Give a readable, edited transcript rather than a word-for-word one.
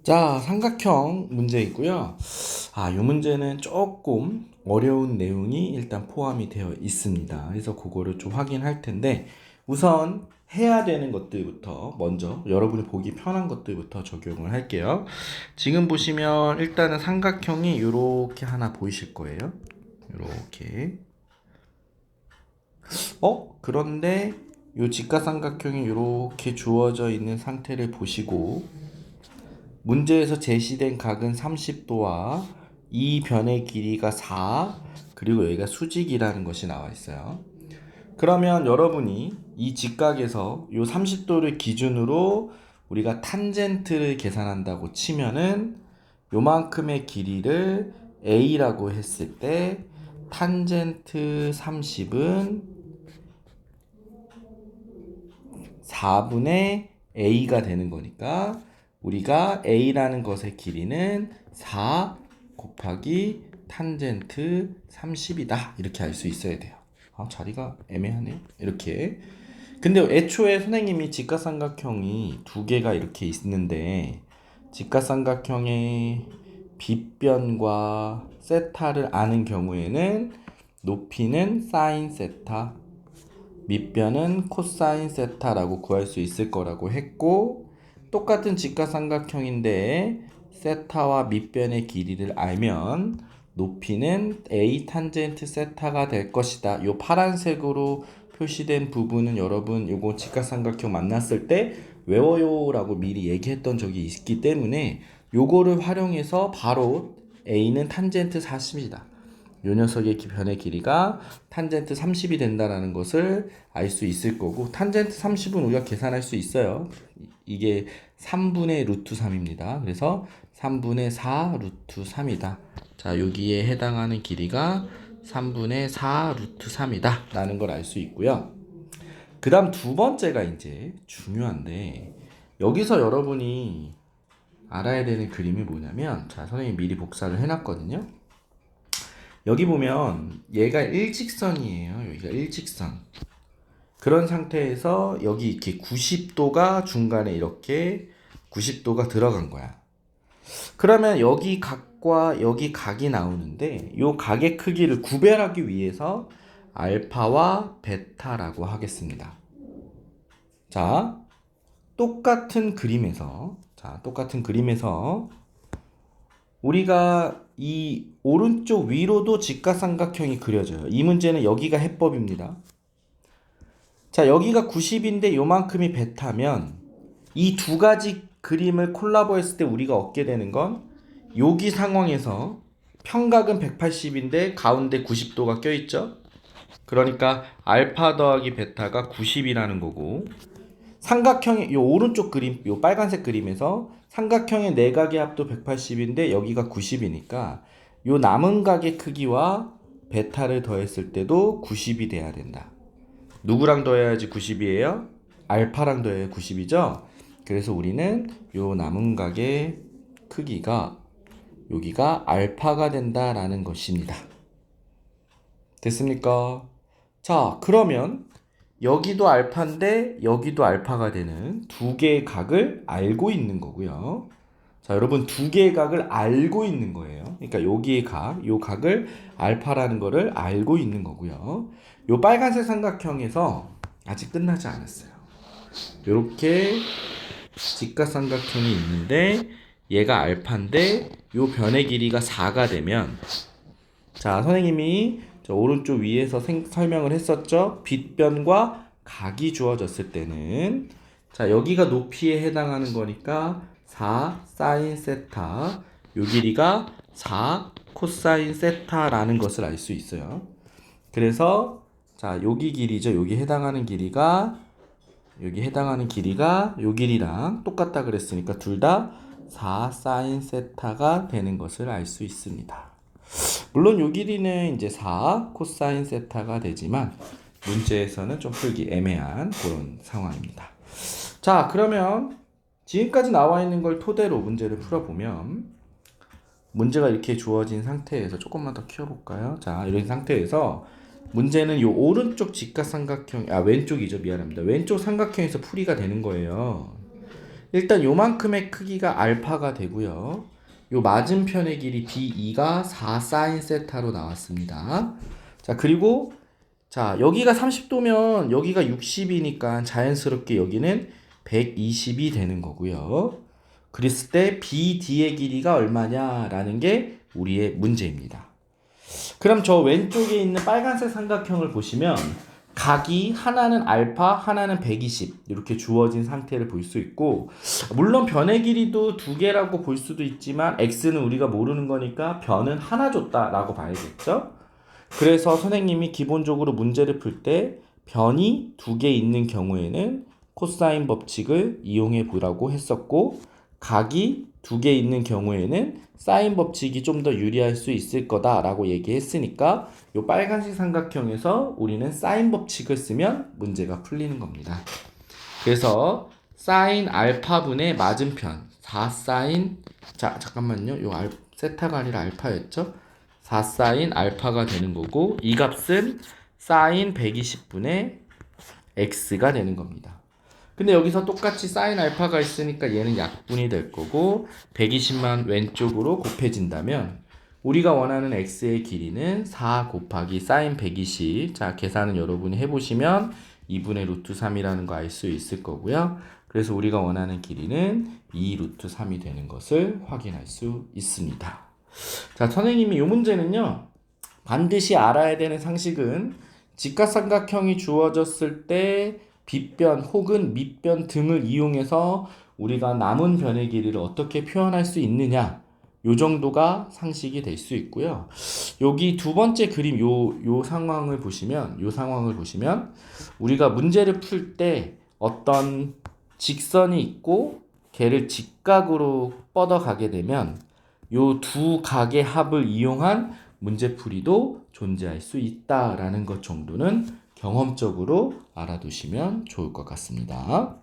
자, 삼각형 문제 있고요. 이 문제는 조금 어려운 내용이 일단 포함이 되어 있습니다. 그래서 그거를 좀 확인할 텐데, 우선 해야 되는 것들부터 먼저 여러분이 보기 편한 것들부터 적용을 할게요. 지금 보시면 일단은 삼각형이 이렇게 하나 보이실 거예요. 이렇게. 그런데 이 직각삼각형이 이렇게 주어져 있는 상태를 보시고, 문제에서 제시된 각은 30도와 이 변의 길이가 4, 그리고 여기가 수직이라는 것이 나와 있어요. 그러면 여러분이 이 직각에서 이 30도를 기준으로 우리가 탄젠트를 계산한다고 치면은 요만큼의 길이를 a라고 했을 때 탄젠트 30은 4분의 a가 되는 거니까 우리가 a라는 것의 길이는 4 곱하기 탄젠트 30이다. 이렇게 알 수 있어야 돼요. 자리가 애매하네요. 이렇게. 근데 애초에 선생님이 직각삼각형이 두 개가 이렇게 있는데 직각삼각형의 빗변과 세타를 아는 경우에는 높이는 사인 세타, 밑변은 코사인 세타라고 구할 수 있을 거라고 했고, 똑같은 직각삼각형인데 세타와 밑변의 길이를 알면 높이는 a 탄젠트 세타가 될 것이다. 요 파란색으로 표시된 부분은 여러분 요거 직각삼각형 만났을 때 외워요라고 미리 얘기했던 적이 있기 때문에 요거를 활용해서 바로 a는 탄젠트 40이다. 요 녀석의 변의 길이가 탄젠트 30이 된다는 것을 알 수 있을 거고, 탄젠트 30은 우리가 계산할 수 있어요. 이게 3분의 루트 3입니다. 그래서 3분의 4 루트 3이다. 자, 여기에 해당하는 길이가 3분의 4 루트 3이다 라는 걸 알 수 있고요. 그 다음 두 번째가 이제 중요한데, 여기서 여러분이 알아야 되는 그림이 뭐냐면, 자, 선생님이 미리 복사를 해놨거든요. 여기 보면 얘가 일직선이에요. 여기가 일직선. 그런 상태에서 여기 이렇게 90도가 중간에 이렇게 90도가 들어간 거야. 그러면 여기 각과 여기 각이 나오는데 이 각의 크기를 구별하기 위해서 알파와 베타라고 하겠습니다. 똑같은 그림에서 우리가 이 오른쪽 위로도 직각삼각형이 그려져요. 이 문제는 여기가 해법입니다. 자, 여기가 90인데 요만큼이 베타면 이 두 가지 그림을 콜라보 했을 때 우리가 얻게 되는 건 여기 상황에서 평각은 180인데 가운데 90도가 껴있죠? 그러니까 알파 더하기 베타가 90이라는 거고, 삼각형의 요 오른쪽 그림, 요 빨간색 그림에서 삼각형의 내각의 합도 180인데 여기가 90이니까 요 남은 각의 크기와 베타를 더했을 때도 90이 돼야 된다. 누구랑 더해야지 90이에요? 알파랑 더해야 90이죠? 그래서 우리는 요 남은 각의 크기가 여기가 알파가 된다라는 것입니다. 됐습니까? 자, 그러면 여기도 알파인데 여기도 알파가 되는 두 개의 각을 알고 있는 거고요. 자, 여러분 두 개의 각을 알고 있는 거예요. 그러니까 여기의 각, 요 각을 알파라는 거를 알고 있는 거고요. 요 빨간색 삼각형에서 아직 끝나지 않았어요. 요렇게 직각삼각형이 있는데 얘가 알파인데 요 변의 길이가 4가 되면, 자, 선생님이 저 오른쪽 위에서 설명을 했었죠. 빗변과 각이 주어졌을 때는, 자, 여기가 높이에 해당하는 거니까 4 사인 세타, 요 길이가 4 코사인 세타라는 것을 알 수 있어요. 그래서 자, 여기 길이죠. 여기 해당하는 길이가 요 길이랑 똑같다 그랬으니까 둘 다 4 사인 세타가 되는 것을 알 수 있습니다. 물론 요 길이는 이제 4 코사인 세타가 되지만 문제에서는 좀 풀기 애매한 그런 상황입니다. 자, 그러면 지금까지 나와 있는 걸 토대로 문제를 풀어보면, 문제가 이렇게 주어진 상태에서 조금만 더 키워볼까요? 자, 이런 상태에서 문제는 요 오른쪽 직각삼각형, 왼쪽이죠. 미안합니다. 왼쪽 삼각형에서 풀이가 되는 거예요. 일단 요만큼의 크기가 알파가 되고요. 요 맞은편의 길이 B2가 4 사인 세타로 나왔습니다. 자, 그리고 자, 여기가 30도면 여기가 60이니까 자연스럽게 여기는 120이 되는 거고요. 그랬을 때 BD의 길이가 얼마냐라는 게 우리의 문제입니다. 그럼 저 왼쪽에 있는 빨간색 삼각형을 보시면 각이 하나는 알파, 하나는 120 이렇게 주어진 상태를 볼 수 있고, 물론 변의 길이도 두 개라고 볼 수도 있지만 x는 우리가 모르는 거니까 변은 하나 줬다라고 봐야겠죠. 그래서 선생님이 기본적으로 문제를 풀 때 변이 두 개 있는 경우에는 코사인 법칙을 이용해 보라고 했었고, 각이 두 개 있는 경우에는 사인 법칙이 좀 더 유리할 수 있을 거다라고 얘기했으니까 이 빨간색 삼각형에서 우리는 사인 법칙을 쓰면 문제가 풀리는 겁니다. 그래서 사인 알파분의 맞은편 4 사인, 자 잠깐만요, 요 세타가 아니라 알파였죠. 4 사인 알파가 되는 거고, 이 값은 사인 120분의 x가 되는 겁니다. 근데 여기서 똑같이 사인 알파가 있으니까 얘는 약분이 될 거고, 120만 왼쪽으로 곱해진다면 우리가 원하는 x의 길이는 4 곱하기 사인 120. 자, 계산은 여러분이 해보시면 2분의 루트 3이라는 거 알 수 있을 거고요. 그래서 우리가 원하는 길이는 2 루트 3이 되는 것을 확인할 수 있습니다. 자, 선생님이 이 문제는요, 반드시 알아야 되는 상식은 직각삼각형이 주어졌을 때 빗변 혹은 밑변 등을 이용해서 우리가 남은 변의 길이를 어떻게 표현할 수 있느냐, 요 정도가 상식이 될 수 있고요. 여기 두 번째 그림 요 상황을 보시면 우리가 문제를 풀 때 어떤 직선이 있고 걔를 직각으로 뻗어가게 되면 요 두 각의 합을 이용한 문제풀이도 존재할 수 있다라는 것 정도는 경험적으로 알아두시면 좋을 것 같습니다.